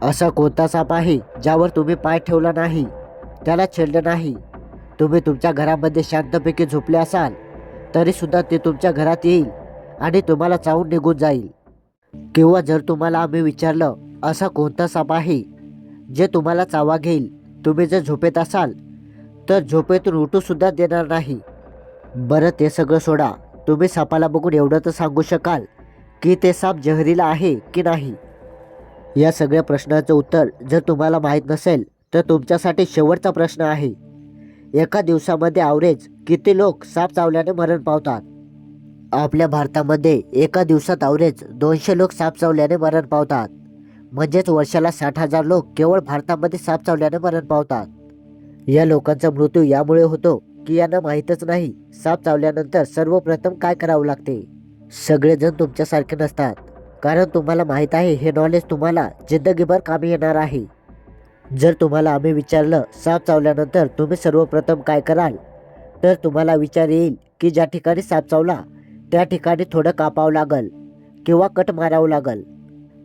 असा कोणता साप आहे ज्यावर तुम्ही पाय ठेवला नाही, त्याला छेडलं नाही, तुम्ही तुमच्या घरामध्ये शांतपैकी झोपले असाल तरीसुद्धा ते तुमच्या घरात येईल आणि तुम्हाला चावून निघून जाईल? किंवा जर तुम्हाला आम्ही विचारलं असा कोणता साप आहे जे तुम्हाला चावा घेईल, तुम्ही जर झोपेत असाल तर झोपेतून उठूसुद्धा देणार नाही? बरं ते सगळं सोडा, तुम्ही सापाला बघून एवढं तर सांगू शकाल की ते साप जहरीला आहे की नाही? या सगळ्या प्रश्नाचं उत्तर जर तुम्हाला माहीत नसेल तर तुमच्यासाठी शेवटचा प्रश्न आहे. एका दिवसामध्ये ॲव्हरेज किती लोक साप चावल्याने मरण पावतात? आपल्या भारतामध्ये एका दिवसात ॲव्हरेज 200 लोक साप चावल्याने मरण पावतात. म्हणजेच वर्षाला 60,000 लोक केवळ भारतामध्ये साप चावल्याने मरण पावतात. या लोकांचा मृत्यू यामुळे होतो की यांना माहीतच नाही साप चावल्यानंतर सर्वप्रथम काय करावं लागते. सगळेजण तुमच्यासारखे नसतात, कारण तुम्हाला माहीत आहे हे नॉलेज तुम्हाला जिंदगीभर कामी येणार आहे. जर तुम्हाला आम्ही विचारलं साप चावल्यानंतर तुम्ही सर्वप्रथम काय कराल, तर तुम्हाला विचार येईल की ज्या ठिकाणी साप चावला त्या ठिकाणी थोडं कापावं लागल किंवा कट मारावं लागल.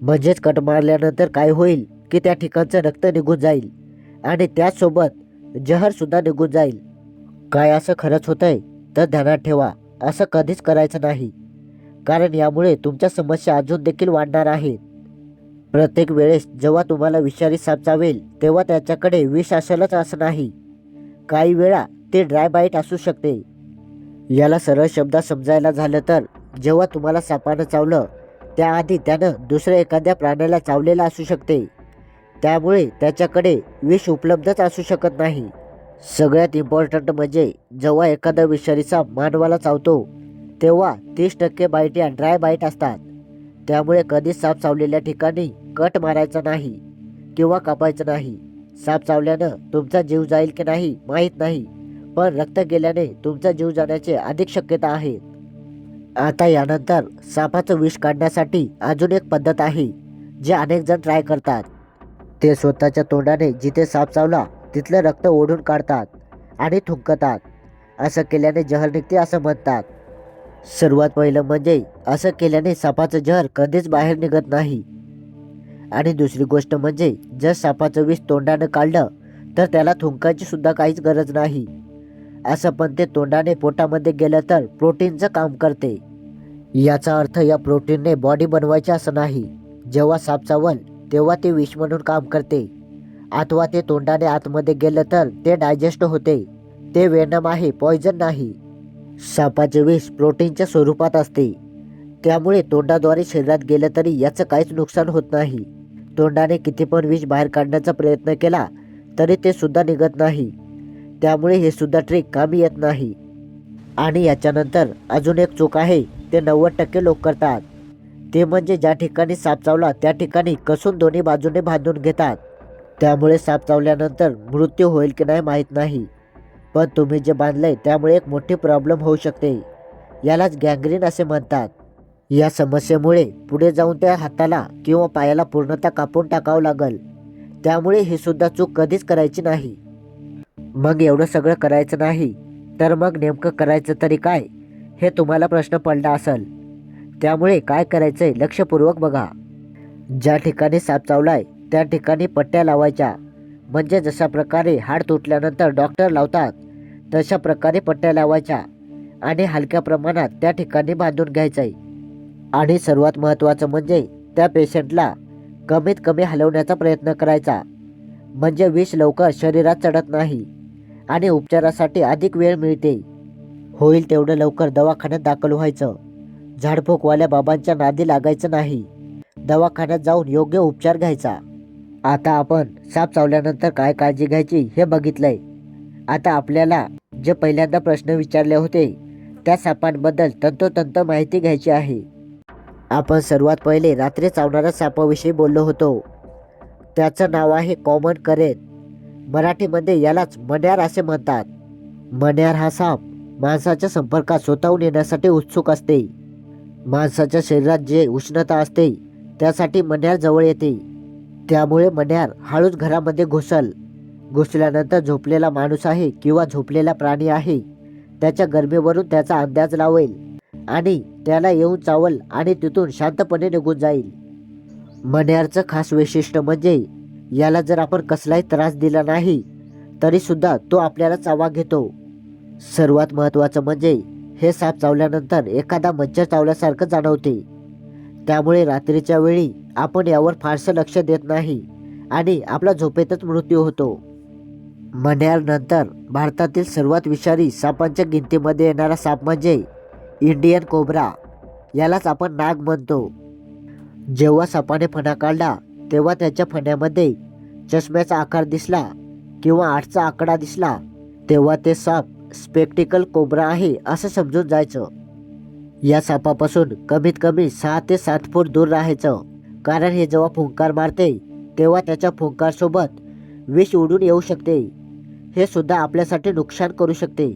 म्हणजेच कट मारल्यानंतर काय होईल की त्या ठिकाणचं रक्त निघून जाईल आणि त्याचसोबत जहरसुद्धा निघून जाईल. काय असं खरंच होतंय? तर ध्यानात ठेवा, असं कधीच करायचं नाही, कारण यामुळे तुमच्या समस्या अजून देखील वाढणार आहेत. प्रत्येक वेळेस जेव्हा तुम्हाला विषारी साप चावेल तेव्हा त्याच्याकडे विष असेलच असं नाही. काही वेळा ते ड्राय बाईट असू शकते. याला सरळ शब्दात समजायला झालं तर जेव्हा तुम्हाला सापानं चावलं त्याआधी त्यानं दुसऱ्या एखाद्या प्राण्याला चावलेलं असू शकते, त्यामुळे त्याच्याकडे विष उपलब्धच असू शकत नाही. सगळ्यात इम्पॉर्टंट म्हणजे जेव्हा एखादा विषारी साप मानवाला चावतो तेव्हा 30% बाईट या ड्राय बाईट असतात. त्यामुळे कधीच साप चावलेल्या ठिकाणी कट मारायचा नाही किंवा कापायचं नाही. साप चावल्यानं तुमचा जीव जाईल की नाही माहीत नाही, पण रक्त गेल्याने तुमचा जीव जाण्याची अधिक शक्यता आहे. आता यानंतर सापाचं विष काढण्यासाठी अजून एक पद्धत आहे जे अनेक जण ट्राय करतात. ते स्वतःच्या तोंडाने जिथे साप चावला तिथलं रक्त ओढून काढतात आणि थुंकतात. असं केल्याने जहर निघते असं म्हणतात. सर्वात पहिलं म्हणजे असं केल्याने सापाचं जहर कधीच बाहेर निघत नाही. आणि दुसरी गोष्ट म्हणजे जर सापाचं विष तोंडानं काढलं तर त्याला थुंकायची सुद्धा काहीच गरज नाही. असं पण ते तोंडाने पोटामध्ये गेलं तर प्रोटीनचं काम करते. याचा अर्थ या प्रोटीनने बॉडी बनवायची असं नाही. जेव्हा साप चावल तेव्हा ते विष म्हणून काम करते, अथवा ते तोंडाने आतमध्ये गेलं तर ते डायजेस्ट होते. ते वेनम आहे, पॉयझन नाही. सापाचे विष प्रोटीनच्या स्वरूपात असते, त्यामुळे तोंडाद्वारे शरीरात गेलं तरी याचं काहीच नुकसान होत नाही. तोंडाने किती पण विष बाहेर काढण्याचा प्रयत्न केला तरी ते सुद्धा निघत नाही. त्यामुळे हे सुद्धा ट्रिक कामी येत नाही. आणि याच्यानंतर अजून एक चूक आहे, ते 90% लोक करतात. ते म्हणजे ज्या ठिकाणी साप चावला त्या ठिकाणी कसून दोन्ही बाजूने बांधून घेतात. त्यामुळे साप चावल्यानंतर मृत्यू होईल की नाही माहीत नाही, पण तुम्ही जे बांधलंय त्यामुळे एक मोठी प्रॉब्लेम होऊ शकते. यालाच गँग्रीन असे म्हणतात. या समस्येमुळे पुढे जाऊन त्या हाताला किंवा पायाला पूर्णतः कापून टाकावं लागल. त्यामुळे ही सुद्धा चूक कधीच करायची नाही. मग एवढं सगळं करायचं नाही तर मग नेमकं करायचं तरी काय, हे तुम्हाला प्रश्न पडला असेल. त्यामुळे काय करायचंय लक्षपूर्वक बघा. ज्या ठिकाणी साप चावलाय त्या ठिकाणी पट्ट्या लावायच्या. म्हणजे जशा प्रकारे हाड तुटल्यानंतर डॉक्टर लावतात तशा प्रकारे पट्ट्या लावायच्या आणि हलक्या प्रमाणात त्या ठिकाणी बांधून घ्यायचंय. आणि सर्वात महत्त्वाचं म्हणजे त्या पेशंटला कमीत कमी हलवण्याचा प्रयत्न करायचा, म्हणजे विष लवकर शरीरात चढत नाही आणि उपचारासाठी अधिक वेळ मिळते. होईल तेवढं लवकर दवाखान्यात दाखल व्हायचं. झाडफूकवाल्या बाबांच्या नादी लागायचं नाही. दवाखान्यात जाऊन योग्य उपचार घ्यायचा. आता आपण साप चावल्यानंतर काय काळजी घ्यायची हे बघितलंय. आता आपल्याला जे पहिल्यांदा प्रश्न विचारले होते त्या सापांबद्दल तंतोतंत माहिती घ्यायची आहे. आपण सर्वात पहिले रात्री चावणाऱ्या सापाविषयी बोललो होतो. त्याचं नाव आहे कॉमन करेन. मराठीमध्ये यालाच मण्यार असे म्हणतात. मण्यार हा साप माणसाच्या संपर्कात स्वतःहून येण्यासाठी उत्सुक असते. माणसाच्या शरीरात जे उष्णता असते त्यासाठी मण्यार जवळ येते. त्यामुळे मण्यार हळूच घरामध्ये घुसल्यानंतर झोपलेला माणूस आहे किंवा झोपलेला प्राणी आहे त्याच्या गरमीवरून त्याचा अंदाज लावेल आणि त्याला येऊन चावल आणि तिथून शांतपणे निघून जाईल. मण्यारचं खास वैशिष्ट्य म्हणजे याला जर आपण कसलाही त्रास दिला नाही तरी सुद्धा तो आपल्याला चावा घेतो. सर्वात महत्त्वाचं म्हणजे हे साप चावल्यानंतर एखादा मच्छर चावल्यासारखं जाणवते. त्यामुळे रात्रीच्या वेळी आपण यावर फारसं लक्ष देत नाही आणि आपला झोपेतच मृत्यू होतो. मण्यारनंतर भारतातील सर्वात विषारी सापांच्या गिनतीमध्ये येणारा साप म्हणजे इंडियन कोब्रा. यालाच आपण नाग म्हणतो. जेव्हा सापाने फणा काढला तेव्हा त्याच्या फण्यामध्ये चष्म्याचा आकार दिसला किंवा 8चा आकडा दिसला तेव्हा ते साप स्पेक्टिकल कोब्रा आहे असं समजून जायचं. या सापापासून कमीत कमी 6 ते 7 फूट दूर राहायचं, कारण हे जेव्हा फुंकार मारते तेव्हा त्याच्या फुंकारसोबत विष उडून येऊ शकते. हे सुद्धा आपल्यासाठी नुकसान करू शकते.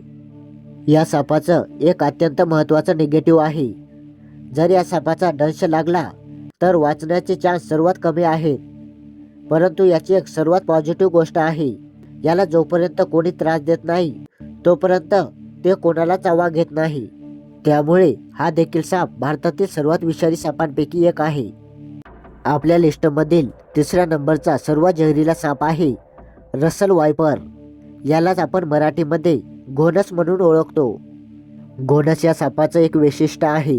या सापाचं एक अत्यंत महत्त्वाचं निगेटिव्ह आहे. जर या सापाचा दंश लागला तर वाचण्याचे चान्स सर्वात कमी आहेत. परंतु याची एक सर्वात पॉझिटिव्ह गोष्ट आहे, याला जोपर्यंत कोणी त्रास देत नाही तोपर्यंत ते कोणाला चावा घेत नाही. त्यामुळे हा देखील साप भारतातील सर्वात विषारी सापांपैकी एक आहे. आपल्या लिस्टमधील 3ऱ्या नंबरचा सर्वात जहरीला साप आहे रसल वायपर. यालाच आपण मराठीमध्ये घोणस म्हणून ओळखतो. घोणस या सापाचं एक वैशिष्ट्य आहे,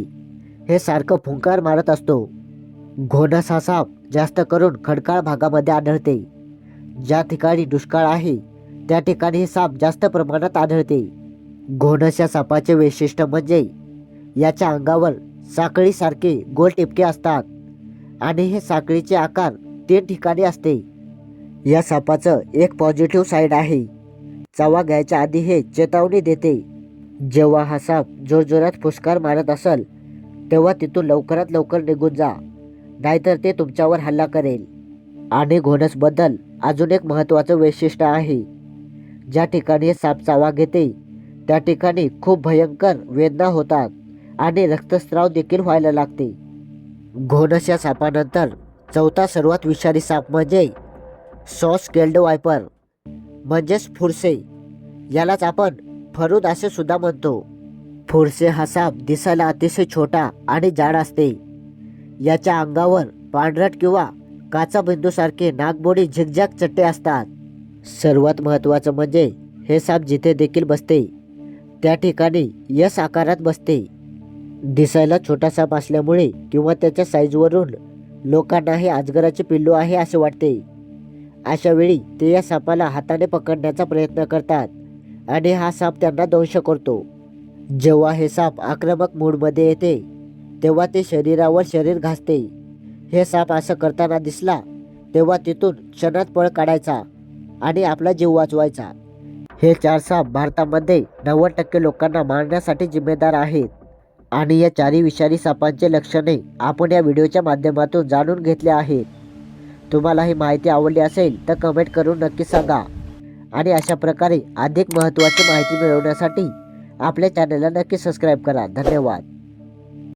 हे सारखं फुंकार मारत असतो. घोणस हा साप जास्त करून खडकाळ भागामध्ये आढळते. ज्या ठिकाणी दुष्काळ आहे त्या ठिकाणी हे साप जास्त प्रमाणात आढळते. घोणस या सापाचे वैशिष्ट्य म्हणजे याच्या अंगावर साखळीसारखे गोल टिपके असतात आणि हे साखळीचे आकार 3 ठिकाणी असते. या सापाचं एक पॉझिटिव्ह साईड आहे, चावा घ्यायच्या आधी हे चेतावणी देते. जेव्हा हा साप जोरजोरात फुसकार मारत असेल तेव्हा तिथून लवकरात लवकर निघून जा, नाहीतर ते तुमच्यावर हल्ला करेल. आणि घोणसबद्दल अजून एक महत्त्वाचं वैशिष्ट्य आहे, ज्या ठिकाणी हे साप चावा घेते त्या ठिकाणी खूप भयंकर वेदना होतात आणि रक्तस्राव देखील व्हायला लागते. घोणस या सापानंतर 4था सर्वात विषारी साप म्हणजे सॉ-स्केल्ड वायपर म्हणजेच फुरसे. यालाच आपण फरुद असे सुद्धा म्हणतो. फुरसे हा साप दिसायला अतिशय छोटा आणि जाड असते. याच्या अंगावर पांढरट किंवा काचा बिंदूसारखे नागमोडी झिगझॅग चट्टे असतात. सर्वात महत्त्वाचं म्हणजे हे साप जिथे देखील बसते त्या ठिकाणी यस आकारात बसते. दिसायला छोटा साप असल्यामुळे किंवा त्याच्या साईजवरून लोकांना हे अजगराचे पिल्लू आहे असे वाटते. अशा वेळी ते या सापाला हाताने पकडण्याचा प्रयत्न करतात आणि हा साप त्यांना दंश करतो. जेव्हा हे साप आक्रमक मूडमध्ये येते तेव्हा ते शरीरावर शरीर घासते. हे साप असं करताना दिसला तेव्हा तिथून क्षणात पळ काढायचा आणि आपला जीव वाचवायचा. हे 4 साप भारतामध्ये 90% लोकांना मारण्यासाठी जिम्मेदार आहेत. आणि या 4ही विषारी सापांचे लक्षणे आपण या व्हिडिओच्या माध्यमातून जाणून घेतले आहेत. तुम्हाला ही माहिती आवडली असेल तर कमेंट करून नक्की सांगा. आणि अशा प्रकारे अधिक महत्त्वाची माहिती मिळवण्यासाठी आपल्या चॅनलला नक्की सबस्क्राईब करा. धन्यवाद.